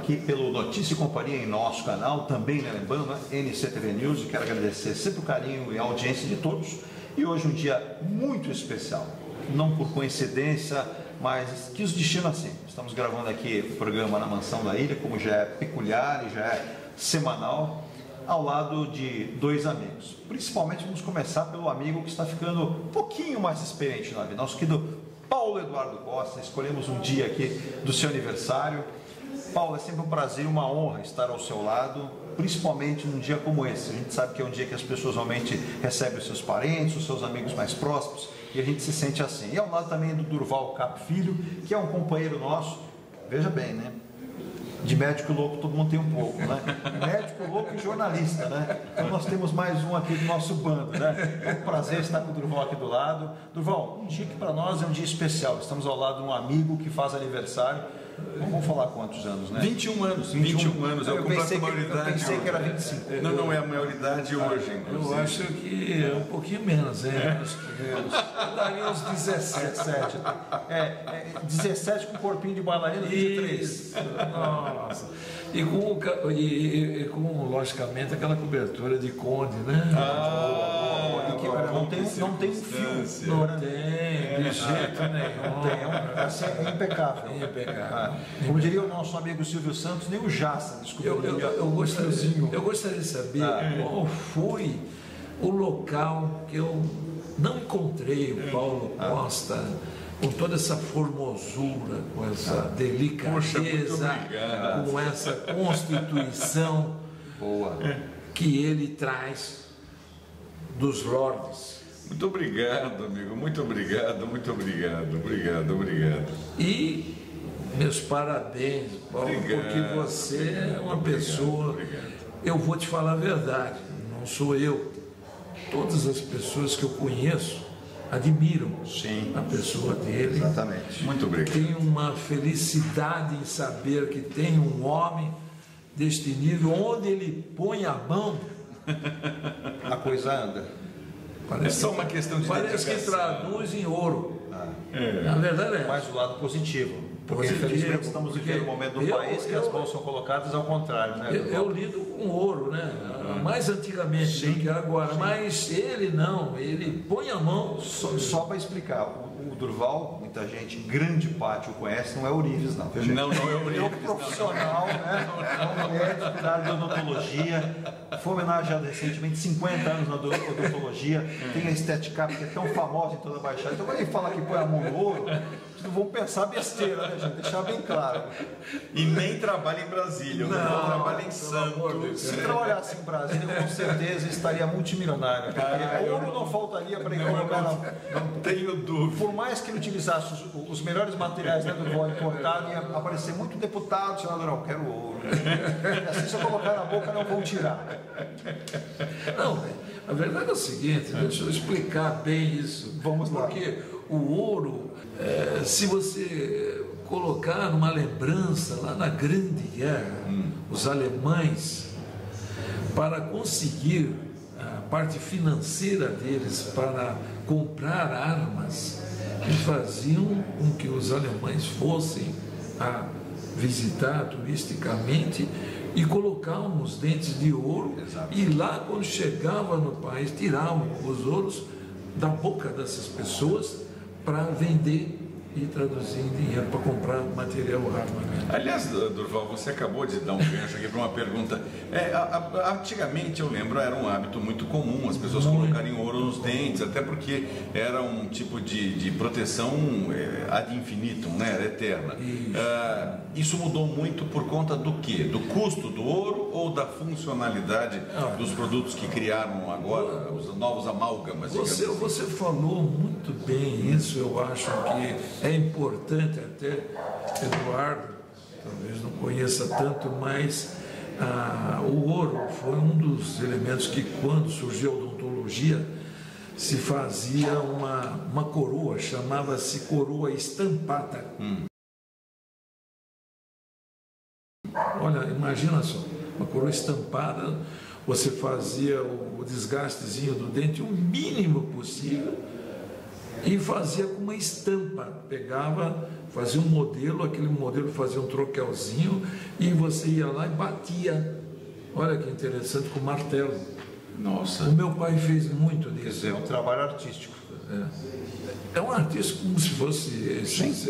aqui pelo Notícia e Companhia em nosso canal, também lembrando, né, NCTV News, e quero agradecer sempre o carinho e a audiência de todos. E hoje um dia muito especial, não por coincidência, mas que os destino assim. Estamos gravando aqui o programa na Mansão da Ilha, como já é peculiar e já é semanal, ao lado de dois amigos. Principalmente vamos começar pelo amigo que está ficando um pouquinho mais experiente na vida, nosso querido Paulo Eduardo Costa. Escolhemos um dia aqui do seu aniversário. Paulo, é sempre um prazer e uma honra estar ao seu lado, principalmente num dia como esse. A gente sabe que é um dia que as pessoas realmente recebem os seus parentes, os seus amigos mais próximos, e a gente se sente assim. E ao lado também do Durval Cap Filho, que é um companheiro nosso, veja bem, né? De médico louco todo mundo tem um pouco, né? Médico louco e jornalista, né? Então nós temos mais um aqui do nosso bando, né? É um prazer estar com o Durval aqui do lado. Durval, um dia que para nós é um dia especial. Estamos ao lado de um amigo que faz aniversário. Vamos falar quantos anos, né? 21 anos. 21 anos, eu pensei que era 25. Não é a maioridade hoje, inclusive. Eu acho que é um pouquinho menos, Eu daria uns 17. 17 com corpinho de bailarina, 23. Nossa. E com, logicamente, aquela cobertura de conde, né? Não tem um fio. Não tem, de jeito nenhum. É impecável. Como diria o nosso amigo Silvio Santos, nem o Jassa descobriu. Eu gostaria de saber qual foi o local que eu não encontrei o Paulo Costa com toda essa formosura, com essa delicadeza, com essa constituição que ele traz dos lordes. Muito obrigado, amigo. Muito obrigado. E meus parabéns, Paulo, porque você é uma pessoa. Eu vou te falar a verdade, não sou eu. Todas as pessoas que eu conheço admiram a pessoa dele. Exatamente. Muito obrigado. Tem uma felicidade em saber que tem um homem deste nível, onde ele põe a mão, a coisa anda. É só uma questão de parece que traduz em ouro. Na verdade é. Mais do lado positivo. Porque infelizmente estamos vivendo um momento do país que as mãos são colocadas ao contrário, né? Eu lido com ouro, né? Mais antigamente do que agora, mas ele não, ele põe a mão. Só para explicar, o Durval, muita gente, grande parte o conhece, não é Ourives, não. Não é Ourives. Ele é um profissional, né? É um médico da área de odontologia, foi homenageado recentemente 50 anos na odontologia, tem a Estética que é tão famosa em toda a Baixada. Então quando ele fala que põe a mão no ouro, não vão pensar besteira, né, gente? Deixar bem claro. E nem trabalha em Brasília, não trabalha em Santos. Se trabalhasse em Brasília, com certeza estaria multimilionário. Porque ouro não faltaria para ele colocar. Não tenho dúvida. Por mais que ele utilizasse os melhores materiais, né, do voo importado, ia aparecer muito deputado, senador, não, quero ouro. E assim, se eu colocar na boca, não vão tirar. Não, a verdade é o seguinte, deixa eu explicar bem isso. Vamos lá. Porque o ouro, se você colocar numa lembrança lá na Grande Guerra, os alemães, para conseguir a parte financeira deles para comprar armas, eles faziam com que os alemães fossem a visitar turisticamente e colocavam os dentes de ouro. Exato. E lá, quando chegava no país, tiravam os ouros da boca dessas pessoas para vender e traduzir em dinheiro para comprar material armamento. Aliás, Durval, você acabou de dar um gancho aqui para uma pergunta. Antigamente, eu lembro, era um hábito muito comum as pessoas colocarem ouro nos dentes, até porque era um tipo de proteção ad infinitum, né? Era eterna. Isso mudou muito por conta do quê? Do custo do ouro ou da funcionalidade dos produtos que criaram agora, os novos amálgamas? Você falou muito bem isso, eu acho que é importante até, Eduardo, talvez não conheça tanto, mas o ouro foi um dos elementos que, quando surgiu a odontologia, se fazia uma coroa, chamava-se coroa estampada. Olha, imagina só, uma coroa estampada, você fazia o desgastezinho do dente o mínimo possível, e fazia com uma estampa, pegava, fazia um modelo, aquele modelo fazia um troquelzinho e você ia lá e batia, olha que interessante, com martelo. Nossa. O meu pai fez muito disso. Quer dizer, é um trabalho artístico. É um artista como se fosse esses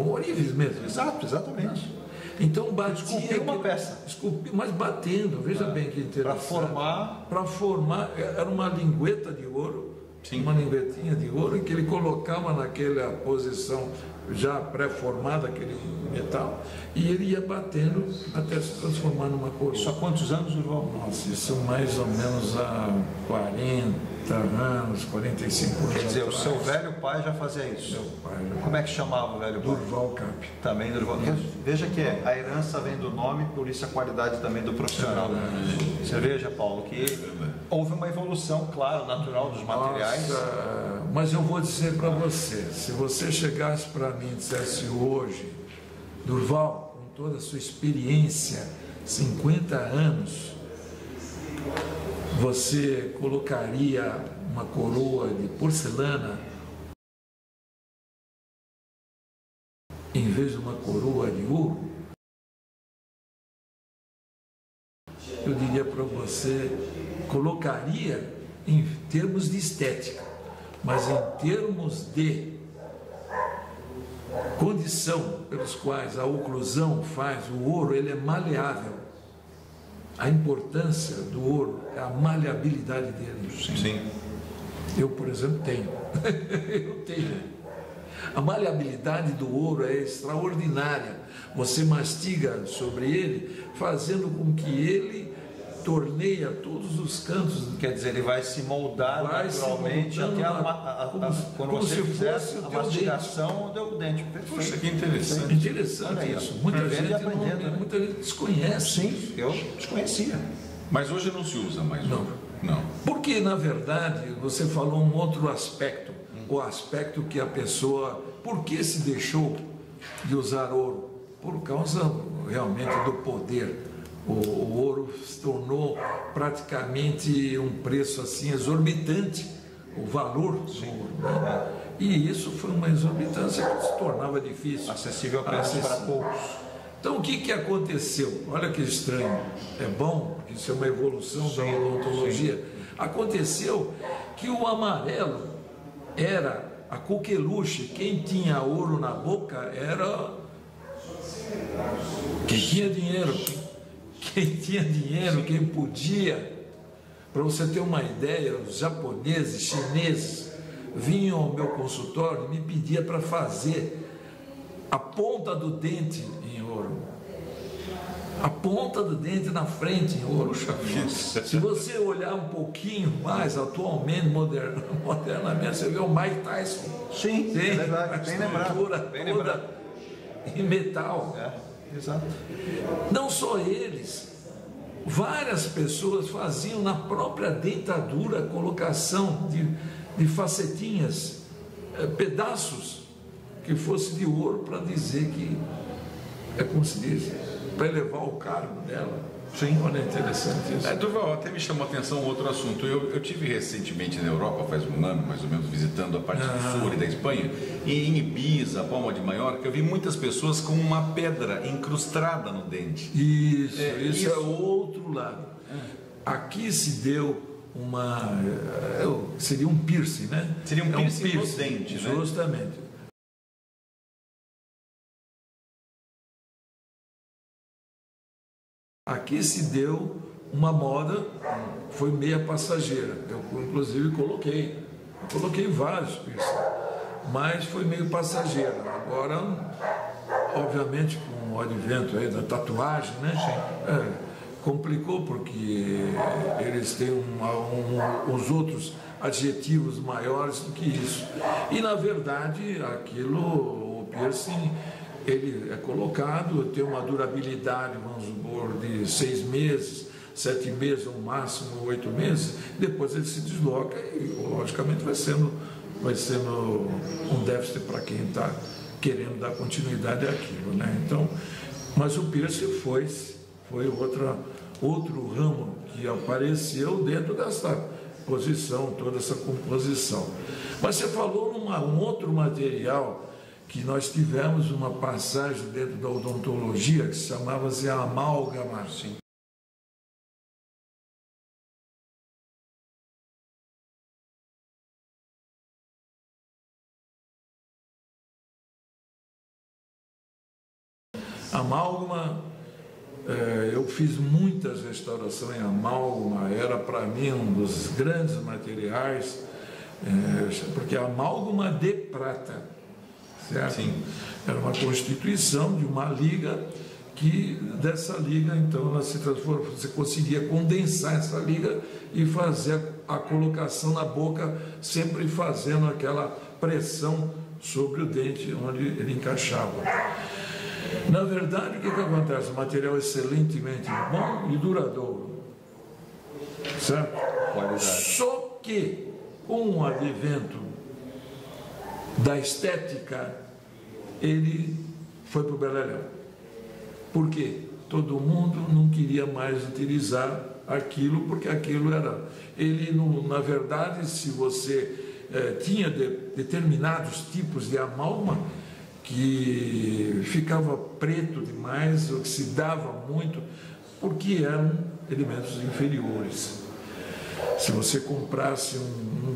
ourives mesmo. Exato, exatamente. Então batia. Esculpir uma peça. Esculpir, mas batendo, veja bem que interessante. Para formar. Era uma lingueta de ouro, uma linguetinha de ouro, que ele colocava naquela posição já pré-formada, aquele metal, e ele ia batendo até se transformar numa coroa. Isso há quantos anos, Durval? Nossa, isso mais ou menos há 40 anos, 45 anos. Quer dizer, atrás. o seu velho pai já fazia isso. Meu pai. Como é que chamava o velho pai? Durval Cap. Também Durval. Veja que a herança vem do nome, por isso a qualidade também do profissional. Você veja, Paulo, que houve uma evolução, claro, natural dos materiais. Nossa, mas eu vou dizer para você, se você chegasse para mim e dissesse hoje, Durval, com toda a sua experiência, 50 anos, você colocaria uma coroa de porcelana em vez de uma coroa de ouro? Eu diria para você, colocaria em termos de estética, mas em termos de condição pelos quais a oclusão faz o ouro, ele é maleável. A importância do ouro é a maleabilidade dele. Sim. Eu, por exemplo, tenho. Eu tenho. A maleabilidade do ouro é extraordinária. Você mastiga sobre ele, fazendo com que ele torneia todos os cantos. Quer dizer, ele vai se moldar naturalmente até quando você fizer a mastigação do dente. Perfeito. Poxa, que interessante. Interessante isso. Muita gente desconhece. Sim, eu desconhecia. Mas hoje não se usa mais. Não. Porque, na verdade, você falou um outro aspecto. O aspecto que a pessoa... Por que se deixou de usar ouro? Por causa, realmente, do poder. O ouro se tornou praticamente um preço assim exorbitante, o valor do ouro, né? E isso foi uma exorbitância que se tornava difícil. Acessível a preços para poucos. Então o que aconteceu? Olha que estranho, é bom, porque isso é uma evolução da odontologia. Aconteceu que o amarelo era a coqueluche, quem tinha ouro na boca era quem tinha dinheiro. Quem tinha dinheiro, quem podia. Para você ter uma ideia, os japoneses, chineses vinham ao meu consultório e me pediam para fazer a ponta do dente em ouro. A ponta do dente na frente em ouro. Se você olhar um pouquinho mais, atualmente, modernamente, você vê o Mike Tyson. Sim, tem é verdade, bem lembrado. Bem lembrado. Em metal. Exato. Não só eles, várias pessoas faziam na própria dentadura a colocação de facetinhas, pedaços que fosse de ouro para dizer que é como se diz, para elevar o cargo dela. Sim, olha, interessante isso. Durval, até me chamou a atenção outro assunto. Eu tive recentemente na Europa, faz um ano mais ou menos, visitando a parte do sul e da Espanha, e em Ibiza, Palma de Maiorca, eu vi muitas pessoas com uma pedra incrustada no dente. Isso é outro lado. Aqui se deu seria um piercing, né? Seria um piercing no dente, né? Justamente. Aqui se deu uma moda, foi meia passageira. Eu, inclusive, coloquei vários piercing, mas foi meio passageira. Agora, obviamente, com o advento aí da tatuagem, né? Complicou porque eles têm os outros adjetivos maiores do que isso. E, na verdade, o piercing, ele é colocado, tem uma durabilidade, vamos supor, de 6 meses, 7 meses, ou máximo 8 meses, depois ele se desloca e, logicamente, vai sendo um déficit para quem está querendo dar continuidade àquilo, né? Então, mas o piercing foi outro ramo que apareceu dentro posição, toda essa composição. Mas você falou um outro material que nós tivemos uma passagem dentro da odontologia que se chamava-se amálgama. Sim. Amálgama, eu fiz muitas restaurações em amálgama, era para mim um dos grandes materiais, porque a amálgama de prata, certo? Sim. Era uma constituição de uma liga que dessa liga, então, ela se transforma, você conseguia condensar essa liga e fazer a colocação na boca, sempre fazendo aquela pressão sobre o dente onde ele encaixava. Na verdade, o que acontece? O material é excelentemente bom e duradouro, certo? Qualidade. Só que, com o advento da estética, ele foi para o beleléu. Por quê? Todo mundo não queria mais utilizar aquilo, porque aquilo era... na verdade, se você tinha determinados tipos de amálgama, que ficava preto demais, oxidava muito, porque eram elementos inferiores. Se você comprasse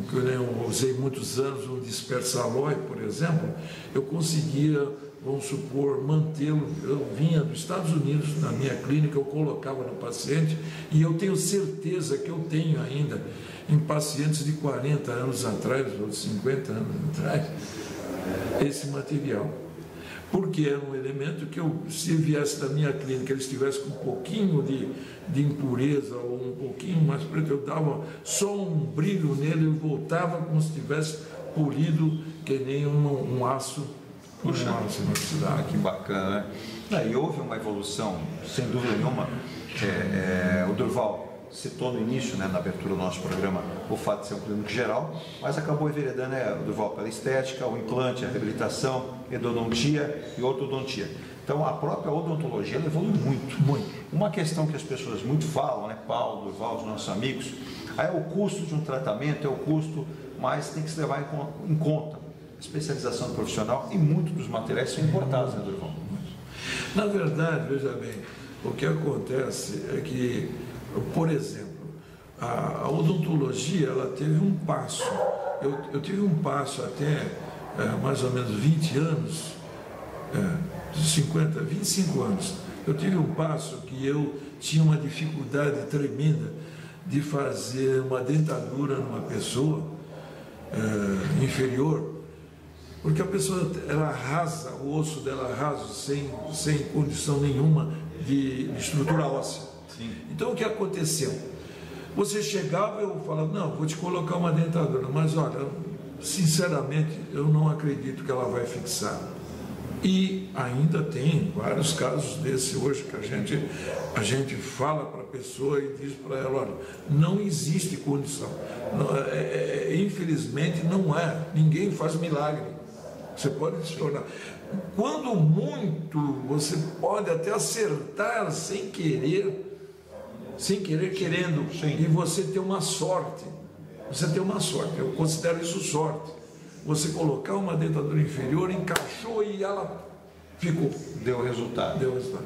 que eu usei muitos anos, um dispersalói, por exemplo, eu conseguia, vamos supor, mantê-lo. Eu vinha dos Estados Unidos, na minha clínica, eu colocava no paciente, e eu tenho certeza que eu tenho ainda em pacientes de 40 anos atrás, ou de 50 anos atrás, esse material. Porque era um elemento que se viesse da minha clínica, ele estivesse com um pouquinho de impureza ou um pouquinho mais preto, eu dava só um brilho nele e voltava como se tivesse polido, que nem um aço. Puxa, que bacana, né? E houve uma evolução, sem dúvida nenhuma. O Durval citou no início, né, na abertura do nosso programa, o fato de ser um clínico geral, mas acabou enveredando, o Durval, pela estética, o implante, a reabilitação, endodontia e ortodontia. Então, a própria odontologia ela evolui muito, muito. Uma questão que as pessoas muito falam, né, Paulo, Durval, os nossos amigos, é o custo de um tratamento, é o custo, mas tem que se levar em conta. Especialização profissional e muitos dos materiais são importados, né, Durval? Na verdade, veja bem, o que acontece é que, por exemplo, a odontologia ela teve um passo. Eu tive um passo até mais ou menos 20 anos, 25 anos. Eu tive um passo que eu tinha uma dificuldade tremenda de fazer uma dentadura numa pessoa inferior, porque a pessoa ela rasa, o osso dela raso, sem condição nenhuma de estrutura óssea. Sim. Então o que aconteceu? Você chegava e eu falava, não, vou te colocar uma dentadura, mas olha, sinceramente eu não acredito que ela vai fixar. E ainda tem vários casos desse hoje que a gente fala para a pessoa e diz para ela, olha, não existe condição. Infelizmente não é, ninguém faz milagre. Você pode se tornar. Quando muito, você pode até acertar sem querer, querendo, e você ter uma sorte. Você tem uma sorte, eu considero isso sorte. Você colocar uma dentadura inferior, encaixou e ela ficou. Deu resultado. Deu resultado.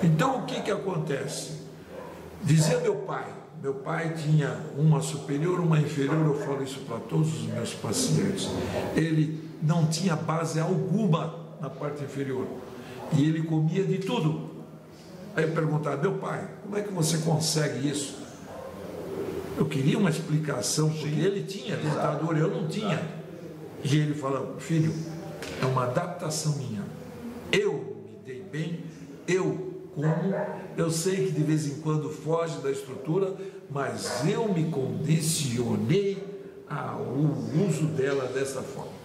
Então, o que acontece? Dizia meu pai tinha uma superior, uma inferior, eu falo isso para todos os meus pacientes. Ele não tinha base alguma na parte inferior. E ele comia de tudo. Aí eu perguntava, meu pai, como é que você consegue isso? Eu queria uma explicação, porque ele tinha dentadura, eu não tinha. E ele falava, filho, é uma adaptação minha. Eu me dei bem, eu como, eu sei que de vez em quando foge da estrutura, mas eu me condicionei ao uso dela dessa forma.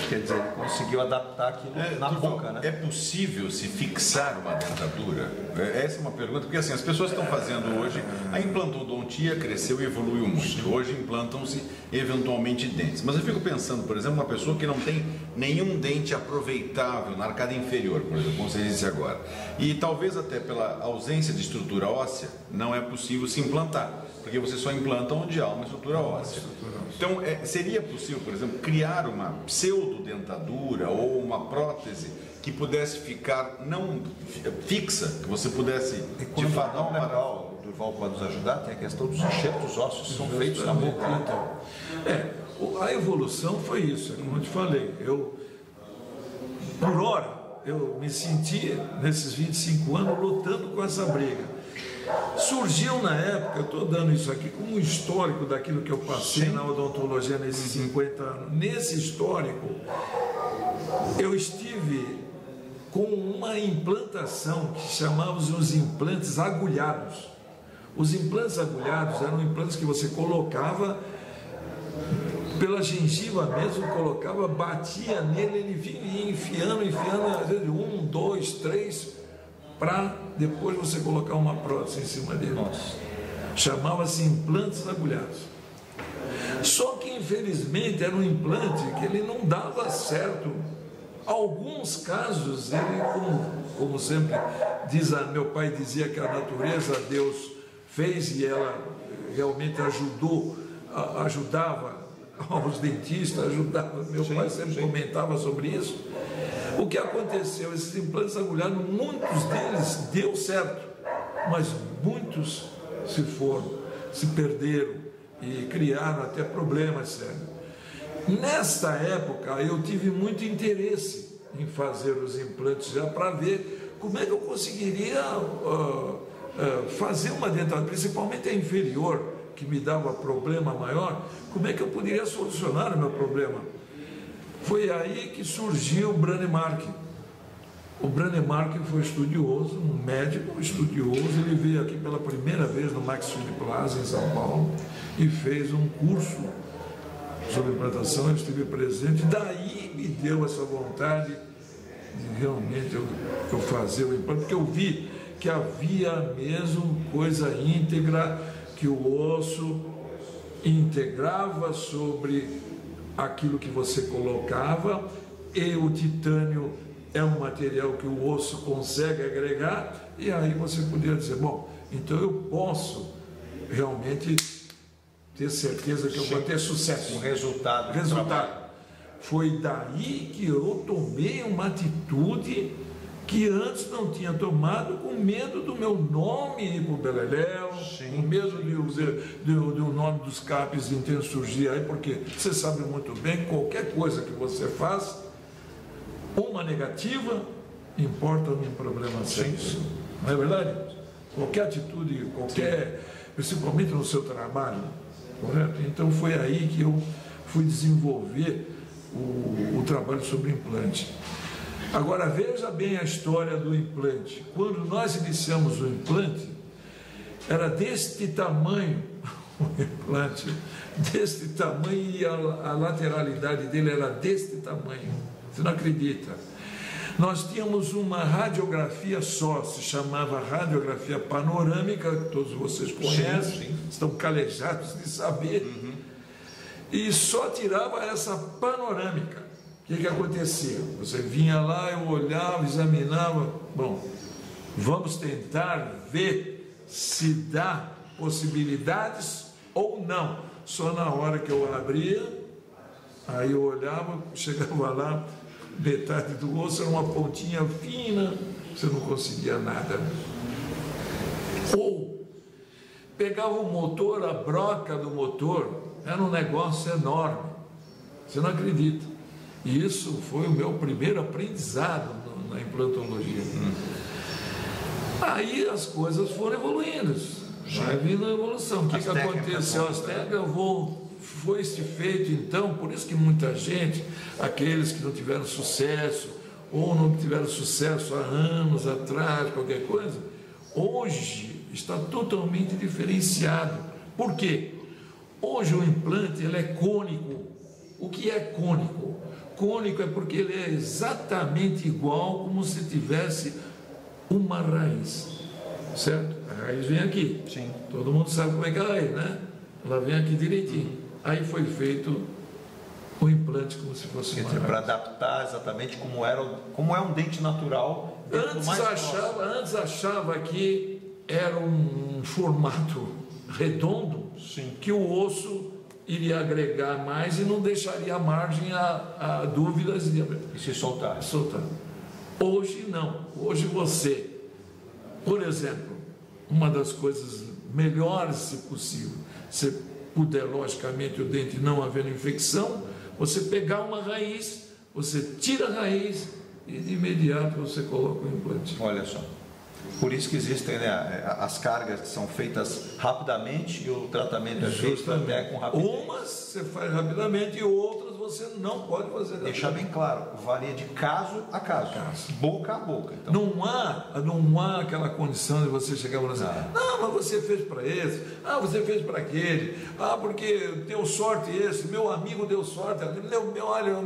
Quer dizer, ele conseguiu adaptar aquilo na boca, né? É possível se fixar uma dentadura? Essa é uma pergunta, porque assim, as pessoas estão fazendo hoje, a implantodontia cresceu e evoluiu muito. Hoje implantam-se eventualmente dentes. Mas eu fico pensando, por exemplo, uma pessoa que não tem nenhum dente aproveitável na arcada inferior, por exemplo, como você disse agora. E talvez até pela ausência de estrutura óssea, não é possível se implantar. porque você só implanta onde há uma estrutura óssea. Então, seria possível, por exemplo, criar uma pseudodentadura ou uma prótese que pudesse ficar não fixa, que você pudesse de fato operar? O Durval pode nos ajudar, tem a questão dos enxertos ósseos que são feitos na boca. Então, a evolução foi isso, como eu te falei. Por hora, eu me senti, nesses 25 anos, lutando com essa briga. Surgiu na época, eu estou dando isso aqui como um histórico daquilo que eu passei na odontologia nesses 50 anos. Nesse histórico, eu estive com uma implantação que chamávamos os implantes agulhados. Os implantes agulhados eram implantes que você colocava pela gengiva mesmo, colocava, batia nele, ele vinha enfiando, às vezes 1, 2, 3, para depois você colocar uma prótese em cima dele. Chamava-se implantes agulhados. Só que infelizmente era um implante que ele não dava certo. Alguns casos, ele, como sempre meu pai dizia que a natureza Deus fez e ela realmente ajudava aos dentistas, ajudava. Meu pai sempre comentava sobre isso. O que aconteceu? Esses implantes agulhados, muitos deles deu certo, mas muitos se perderam e criaram até problemas sérios. Nesta época eu tive muito interesse em fazer os implantes já para ver como é que eu conseguiria fazer uma dentadura, principalmente a inferior, que me dava problema maior, como é que eu poderia solucionar o meu problema? Foi aí que surgiu o Branemark. O Branemark foi estudioso, um médico estudioso, ele veio aqui pela primeira vez no Max Filho Plaza, em São Paulo, e fez um curso sobre implantação, eu estive presente, daí me deu essa vontade de realmente eu fazer o implante, porque eu vi que havia mesmo coisa íntegra, que o osso integrava sobre aquilo que você colocava, e o titânio é um material que o osso consegue agregar, e aí você poderia dizer, bom, então eu posso realmente ter certeza que eu vou ter sucesso. Um resultado. Foi daí que eu tomei uma atitude que antes não tinha tomado, com medo do meu nome ir para o Beleléu, com medo do nome dos CAPs inteiro surgir aí, porque você sabe muito bem, qualquer coisa que você faz, uma negativa, importa um problema sério. Não é verdade? Qualquer atitude, principalmente no seu trabalho, correto? Então foi aí que eu fui desenvolver o trabalho sobre implante. Agora veja bem a história do implante. Quando nós iniciamos o implante, era deste tamanho o implante, deste tamanho, e a lateralidade dele era deste tamanho. Você não acredita? Nós tínhamos uma radiografia só, se chamava radiografia panorâmica, que todos vocês conhecem, estão calejados de saber, e só tirava essa panorâmica. O que acontecia? Você vinha lá, eu olhava, examinava, bom, vamos tentar ver se dá possibilidades ou não. Só na hora que eu abria, aí eu olhava, chegava lá, metade do osso era uma pontinha fina, você não conseguia nada. Ou pegava o motor, a broca do motor, era um negócio enorme, você não acredita. E isso foi o meu primeiro aprendizado na implantologia. Aí as coisas foram evoluindo, vai vindo a evolução. O que aconteceu? As técnicas foi se feito, então, por isso que muita gente, aqueles que não tiveram sucesso, ou não tiveram sucesso há anos atrás, qualquer coisa, hoje está totalmente diferenciado. Por quê? Hoje o implante ele é cônico. O que é cônico? Cônico é porque ele é exatamente igual como se tivesse uma raiz, certo? A raiz vem aqui. Sim. Todo mundo sabe como é que ela é, né? Ela vem aqui direitinho. Aí foi feito o implante como se fosse uma raiz. Para adaptar exatamente como é um dente natural. Antes achava que era um formato redondo, Sim. que o osso iria agregar mais e não deixaria margem a dúvidas E se soltar. Hoje não. Hoje você, por exemplo, uma das coisas melhores, se possível, se puder, logicamente, o dente não havendo infecção, você pegar uma raiz, você tira a raiz e de imediato você coloca o implante. Olha só. Por isso que existem, né, as cargas que são feitas rapidamente e o tratamento é feito até com rapidez. Umas você faz rapidamente e outras você não pode fazer rapidamente. Deixar bem claro, varia de caso a caso, boca a boca. Então. Não há aquela condição de você chegar e falar assim, não, mas você fez para esse, você fez para aquele, porque deu sorte esse, meu amigo deu sorte,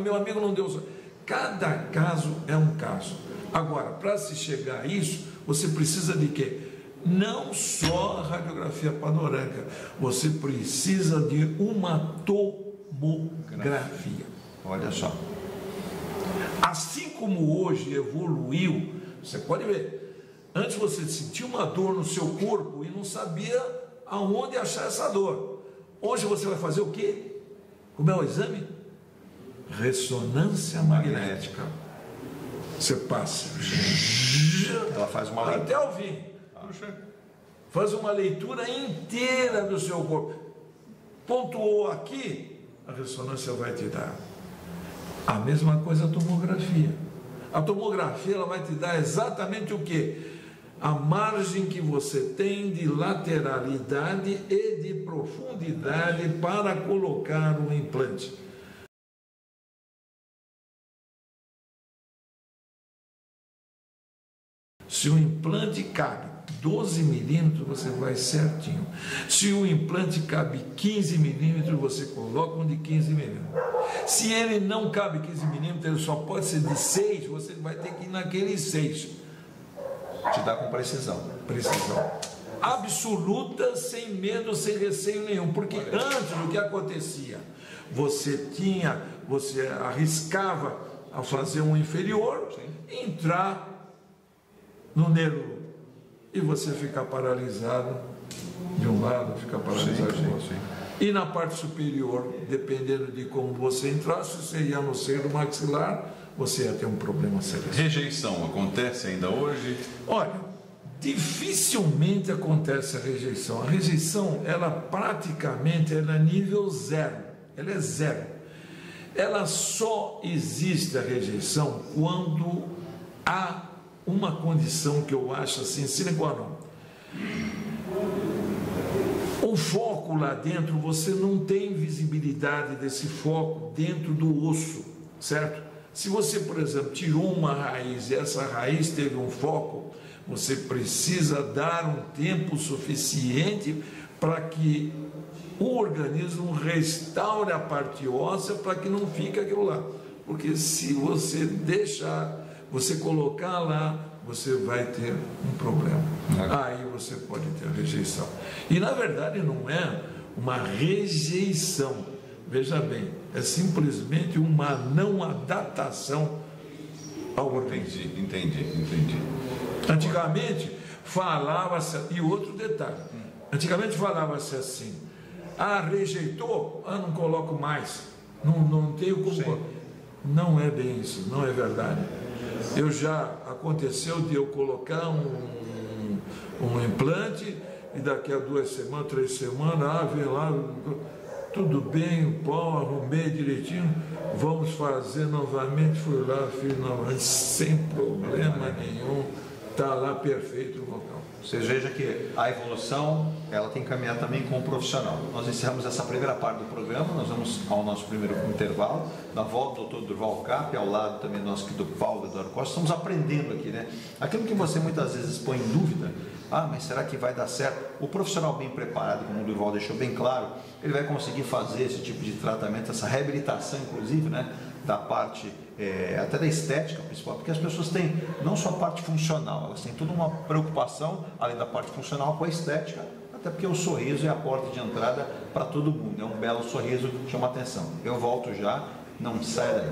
meu amigo não deu sorte. Cada caso é um caso. Agora, para se chegar a isso, você precisa de quê? Não só a radiografia panorâmica, você precisa de uma tomografia. Olha só. Assim como hoje evoluiu, você pode ver, antes você sentia uma dor no seu corpo e não sabia aonde achar essa dor. Hoje você vai fazer o quê? Como é o exame? Ressonância magnética. Você passa. Ela faz uma leitura. Até ouvir. Faz uma leitura inteira do seu corpo. Pontuou aqui, a ressonância vai te dar. A mesma coisa a tomografia. A tomografia ela vai te dar exatamente o quê? A margem que você tem de lateralidade e de profundidade para colocar o implante. Se o implante cabe 12 milímetros, você vai certinho. Se o implante cabe 15 milímetros, você coloca um de 15 milímetros. Se ele não cabe 15 milímetros, ele só pode ser de 6, você vai ter que ir naquele 6. Te dá com precisão. Precisão absoluta, sem medo, sem receio nenhum. Porque antes o que acontecia? Você arriscava a fazer um inferior, entrar no nervo e você fica paralisado de um lado, fica paralisado de outro. E na parte superior, dependendo de como você entrasse, você ia no seio maxilar, você ia ter um problema sério. Rejeição acontece ainda hoje? Olha, dificilmente acontece a rejeição. A rejeição, ela praticamente é nível zero. Ela é zero. Ela só existe a rejeição quando há uma condição que eu acho assim, sine qua non. O foco lá dentro, você não tem visibilidade desse foco dentro do osso, certo? Se você, por exemplo, tirou uma raiz e essa raiz teve um foco, você precisa dar um tempo suficiente para que o organismo restaure a parte óssea para que não fique aquilo lá. Porque se você deixar, você colocar lá, você vai ter um problema. Aí você pode ter rejeição. E na verdade não é uma rejeição. Veja bem, é simplesmente uma não adaptação ao organismo. Entendi. Antigamente falava-se, e outro detalhe, antigamente falava-se assim, rejeitou, não coloco mais, não tenho como. Sim. Não é bem isso, não é verdade. Aconteceu de eu colocar um implante e daqui a 2 semanas, 3 semanas, vem lá, tudo bem, o pau, arrumei direitinho, vamos fazer novamente, fui lá, fiz novamente, sem problema nenhum, está lá perfeito o local. Você veja que a evolução, ela tem que caminhar também com o profissional. Nós encerramos essa primeira parte do programa, nós vamos ao nosso primeiro intervalo. Na volta, o Dr. Durval Cap, ao lado também nosso do Paulo Eduardo Costa, estamos aprendendo aqui, né? Aquilo que você muitas vezes põe em dúvida, mas será que vai dar certo? O profissional bem preparado, como o Durval deixou bem claro, ele vai conseguir fazer esse tipo de tratamento, essa reabilitação, inclusive, né? Da parte, até da estética principal, porque as pessoas têm não só a parte funcional, elas têm toda uma preocupação, além da parte funcional, com a estética, até porque o sorriso é a porta de entrada para todo mundo, é um belo sorriso, chama atenção. Eu volto já, não sai daí.